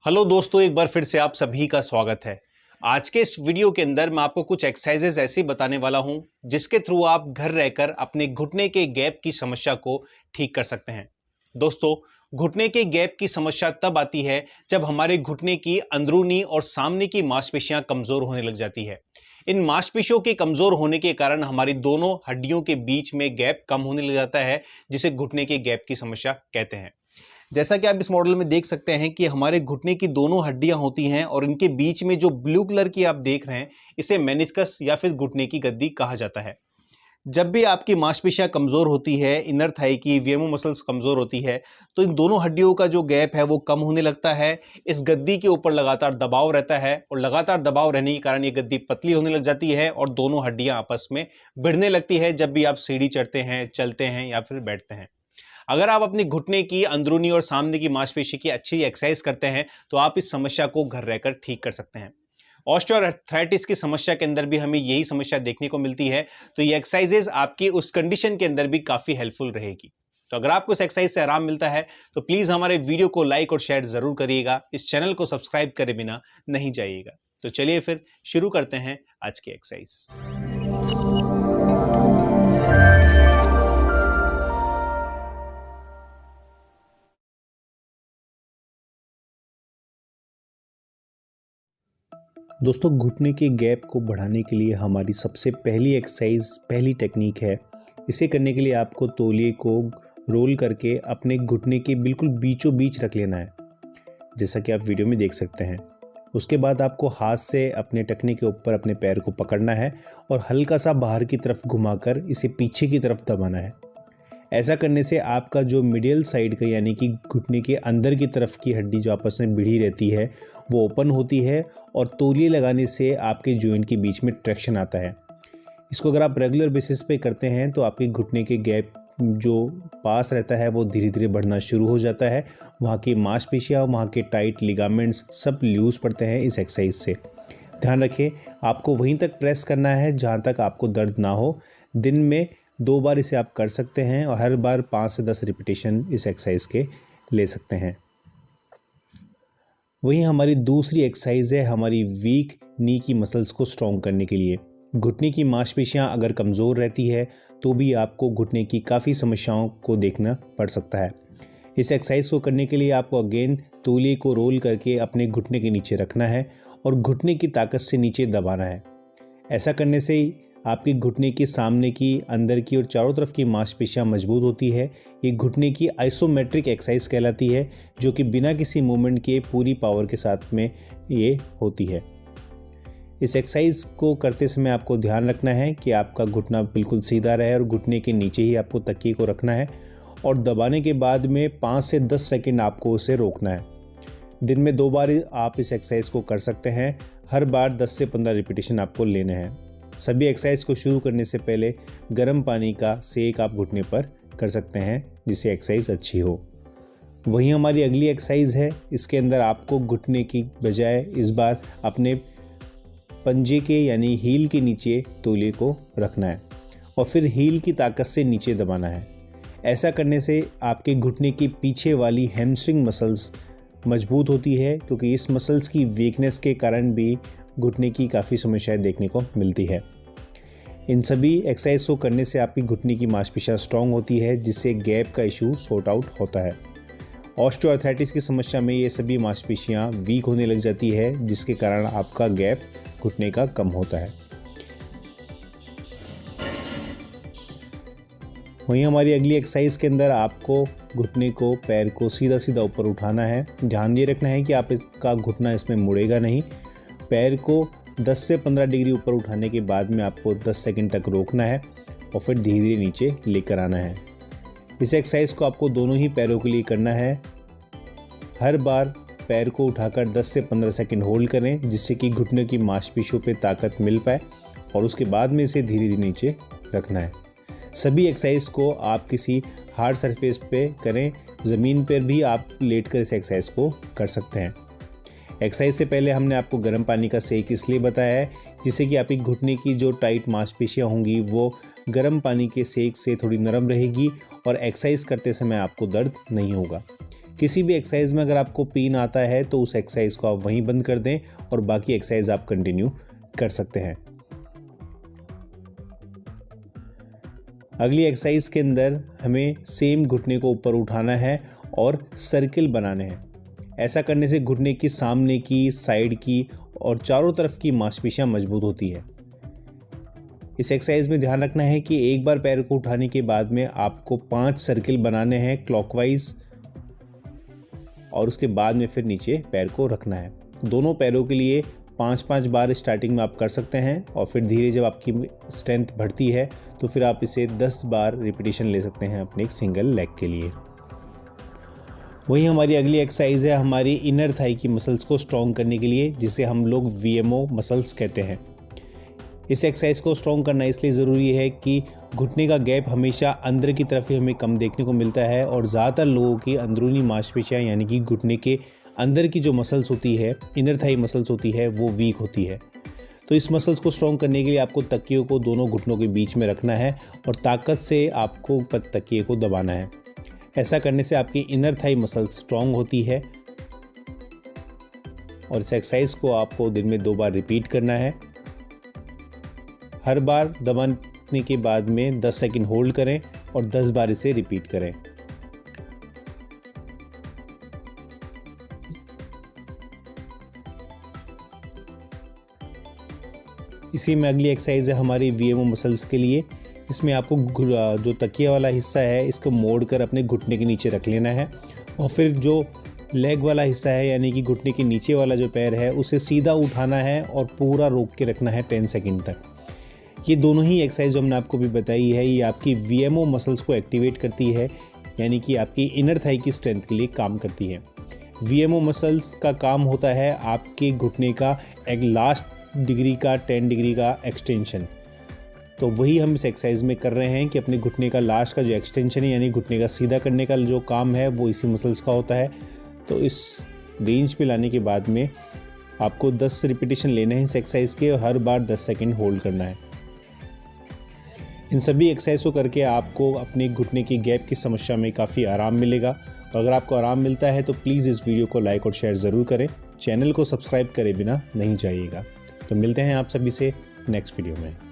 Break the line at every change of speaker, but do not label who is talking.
Hello दोस्तों, एक बार फिर से आप सभी का स्वागत है। आज के इस वीडियो के अंदर मैं आपको कुछ एक्सरसाइजेज ऐसी बताने वाला हूं जिसके थ्रू आप घर रहकर अपने घुटने के गैप की समस्या को ठीक कर सकते हैं। दोस्तों, घुटने के गैप की समस्या तब आती है जब हमारे घुटने की अंदरूनी और सामने की मांसपेशियां कमजोर होने लग जाती है। इन मांसपेशियों के कमजोर होने के कारण हमारी दोनों हड्डियों के बीच में गैप कम होने लग जाता है, जिसे घुटने के गैप की समस्या कहते हैं। जैसा कि आप इस मॉडल में देख सकते हैं कि हमारे घुटने की दोनों हड्डियां होती हैं और इनके बीच में जो ब्लू कलर की आप देख रहे हैं, इसे मेनिस्कस या फिर घुटने की गद्दी कहा जाता है। जब भी आपकी मांसपेशियां कमजोर होती है, इनर थाई की वीएमओ मसल्स कमजोर होती है, तो इन दोनों हड्डियों का जो गैप है वो कम होने लगता है। इस गद्दी के ऊपर लगातार दबाव रहता है और लगातार दबाव रहने के कारण ये गद्दी पतली होने लग जाती है और दोनों हड्डियां आपस में भिड़ने लगती है जब भी आप सीढ़ी चढ़ते हैं, चलते हैं या फिर बैठते हैं। अगर आप अपने घुटने की अंदरूनी और सामने की मांसपेशी की अच्छी एक्सरसाइज करते हैं तो आप इस समस्या को घर रहकर ठीक कर सकते हैं। ऑस्टियोआर्थराइटिस की समस्या के अंदर भी हमें यही समस्या देखने को मिलती है, तो ये एक्सरसाइजेज आपकी उस कंडीशन के अंदर भी काफी हेल्पफुल रहेगी। तो अगर आपको इस एक्सरसाइज से आराम मिलता है तो प्लीज हमारे वीडियो को लाइक और शेयर जरूर करिएगा। इस चैनल को सब्सक्राइब करे बिना नहीं जाइएगा। तो चलिए फिर शुरू करते हैं आज की एक्सरसाइज।
दोस्तों, घुटने के गैप को बढ़ाने के लिए हमारी सबसे पहली एक्सरसाइज, पहली टेक्निक है। इसे करने के लिए आपको तौलिए को रोल करके अपने घुटने के बिल्कुल बीचों बीच रख लेना है, जैसा कि आप वीडियो में देख सकते हैं। उसके बाद आपको हाथ से अपने टखने के ऊपर अपने पैर को पकड़ना है और हल्का सा बाहर की तरफ घुमाकर इसे पीछे की तरफ दबाना है। ऐसा करने से आपका जो मिडियल साइड का यानी कि घुटने के अंदर की तरफ की हड्डी जो आपस में भिड़ी रहती है वो ओपन होती है और तौलिए लगाने से आपके जॉइंट के बीच में ट्रैक्शन आता है। इसको अगर आप रेगुलर बेसिस पे करते हैं तो आपके घुटने के गैप जो पास रहता है वो धीरे धीरे बढ़ना शुरू हो जाता है। वहाँ की मांसपेशियाँ, वहाँ के टाइट लिगामेंट्स सब लूज़ पड़ते हैं इस एक्सरसाइज से। ध्यान रखें, आपको वहीं तक प्रेस करना है जहाँ तक आपको दर्द ना हो। दिन में 2 बार इसे आप कर सकते हैं और हर बार 5 से 10 रिपीटेशन इस एक्सरसाइज के ले सकते हैं। वहीं हमारी दूसरी एक्सरसाइज है हमारी वीक नी की मसल्स को स्ट्रॉन्ग करने के लिए। घुटने की मांसपेशियां अगर कमज़ोर रहती है तो भी आपको घुटने की काफ़ी समस्याओं को देखना पड़ सकता है। इस एक्सरसाइज को करने के लिए आपको अगेन तौलिए को रोल करके अपने घुटने के नीचे रखना है और घुटने की ताकत से नीचे दबाना है। ऐसा करने से आपके घुटने के सामने की, अंदर की और चारों तरफ की मांसपेशियां मजबूत होती है। ये घुटने की आइसोमेट्रिक एक्सरसाइज कहलाती है, जो कि बिना किसी मूवमेंट के पूरी पावर के साथ में ये होती है। इस एक्सरसाइज को करते समय आपको ध्यान रखना है कि आपका घुटना बिल्कुल सीधा रहे और घुटने के नीचे ही आपको तकिए को रखना है और दबाने के बाद में 5 से 10 सेकेंड आपको उसे रोकना है। दिन में 2 बार आप इस एक्सरसाइज को कर सकते हैं। हर बार 10 से 15 रिपीटेशन आपको लेने हैं। सभी एक्सरसाइज को शुरू करने से पहले गर्म पानी का सेक आप घुटने पर कर सकते हैं, जिससे एक्सरसाइज अच्छी हो। वहीं हमारी अगली एक्सरसाइज है, इसके अंदर आपको घुटने की बजाय इस बार अपने पंजे के यानी हील के नीचे तौलिए को रखना है और फिर हील की ताकत से नीचे दबाना है। ऐसा करने से आपके घुटने की पीछे वाली हैमस्ट्रिंग मसल्स मजबूत होती है, क्योंकि इस मसल्स की वीकनेस के कारण भी घुटने की काफ़ी समस्याएं देखने को मिलती है। इन सभी एक्सरसाइज को करने से आपकी घुटने की मांसपेशियां स्ट्रांग होती है, जिससे गैप का इशू सॉर्ट आउट होता है। ऑस्टियोआर्थराइटिस की समस्या में ये सभी मांसपेशियां वीक होने लग जाती है, जिसके कारण आपका गैप घुटने का कम होता है। वहीं हमारी अगली एक्सरसाइज के अंदर आपको घुटने को, पैर को सीधा सीधा ऊपर उठाना है। ध्यान ये रखना है कि आप इसका घुटना इसमें मुड़ेगा नहीं। पैर को 10 से 15 डिग्री ऊपर उठाने के बाद में आपको 10 सेकंड तक रोकना है और फिर धीरे धीरे नीचे लेकर आना है। इस एक्सरसाइज को आपको दोनों ही पैरों के लिए करना है। हर बार पैर को उठाकर 10 से 15 सेकंड होल्ड करें, जिससे कि घुटने की मांसपेशियों पे ताकत मिल पाए और उसके बाद में इसे धीरे धीरे नीचे रखना है। सभी एक्सरसाइज को आप किसी हार्ड सरफेस पे करें। ज़मीन पर भी आप लेटकर इस एक्सरसाइज को कर सकते हैं। एक्सरसाइज से पहले हमने आपको गर्म पानी का सेक इसलिए बताया है, जिससे कि आपकी घुटने की जो टाइट मांसपेशियां होंगी वो गर्म पानी के सेक से थोड़ी नरम रहेगी और एक्सरसाइज करते समय आपको दर्द नहीं होगा। किसी भी एक्सरसाइज में अगर आपको पेन आता है तो उस एक्सरसाइज को आप वहीं बंद कर दें और बाकी एक्सरसाइज आप कंटिन्यू कर सकते हैं। अगली एक्सरसाइज के अंदर हमें सेम घुटने को ऊपर उठाना है और सर्किल बनाने हैं। ऐसा करने से घुटने की सामने की, साइड की और चारों तरफ की मांसपेशियां मजबूत होती है। इस एक्सरसाइज में ध्यान रखना है कि एक बार पैर को उठाने के बाद में आपको 5 सर्किल बनाने हैं क्लॉकवाइज और उसके बाद में फिर नीचे पैर को रखना है। दोनों पैरों के लिए 5-5 बार स्टार्टिंग में आप कर सकते हैं और फिर धीरे जब आपकी स्ट्रेंथ बढ़ती है तो फिर आप इसे 10 बार रिपीटेशन ले सकते हैं अपने एक सिंगल लेग के लिए। वही हमारी अगली एक्सरसाइज है हमारी इनर थाई की मसल्स को स्ट्रॉन्ग करने के लिए, जिसे हम लोग VMO मसल्स कहते हैं। इस एक्सरसाइज को स्ट्रॉन्ग करना इसलिए ज़रूरी है कि घुटने का गैप हमेशा अंदर की तरफ ही हमें कम देखने को मिलता है और ज़्यादातर लोगों की अंदरूनी मांसपेशियां यानी कि घुटने के अंदर की जो मसल्स होती है, इनर थाई मसल्स होती है, वो वीक होती है। तो इस मसल्स को स्ट्रॉन्ग करने के लिए आपको तकियों को दोनों घुटनों के बीच में रखना है और ताकत से आपको तकिए को दबाना है। ऐसा करने से आपकी इनर थाई मसल स्ट्रॉन्ग होती है और इस एक्सरसाइज को आपको दिन में 2 बार रिपीट करना है। हर बार दबाने के बाद में 10 सेकंड होल्ड करें और 10 बार इसे रिपीट करें। इसी में अगली एक्सरसाइज है हमारी VMO मसल्स के लिए। इसमें आपको जो तकिया वाला हिस्सा है इसको मोड़कर अपने घुटने के नीचे रख लेना है और फिर जो लेग वाला हिस्सा है यानी कि घुटने के नीचे वाला जो पैर है उसे सीधा उठाना है और पूरा रोक के रखना है 10 सेकंड तक। ये दोनों ही एक्सरसाइज जो हमने आपको भी बताई है ये आपकी VMO मसल्स को एक्टिवेट करती है, यानी कि आपकी इनर थाई की स्ट्रेंथ के लिए काम करती है। VMO मसल्स का काम होता है आपके घुटने का एक लास्ट डिग्री का 10 डिग्री का एक्सटेंशन। तो वही हम इस एक्सरसाइज में कर रहे हैं कि अपने घुटने का लास्ट का जो एक्सटेंशन है यानी घुटने का सीधा करने का जो काम है वो इसी मसल्स का होता है। तो इस रेंज पे लाने के बाद में आपको 10 रिपीटेशन लेने हैं इस एक्सरसाइज के, हर बार 10 सेकंड होल्ड करना है। इन सभी एक्सरसाइज को करके आपको अपने घुटने की गैप की समस्या में काफ़ी आराम मिलेगा। तो अगर आपको आराम मिलता है तो प्लीज़ इस वीडियो को लाइक और शेयर ज़रूर करें। चैनल को सब्सक्राइब करे बिना नहीं जाइएगा। तो मिलते हैं आप सभी से नेक्स्ट वीडियो में।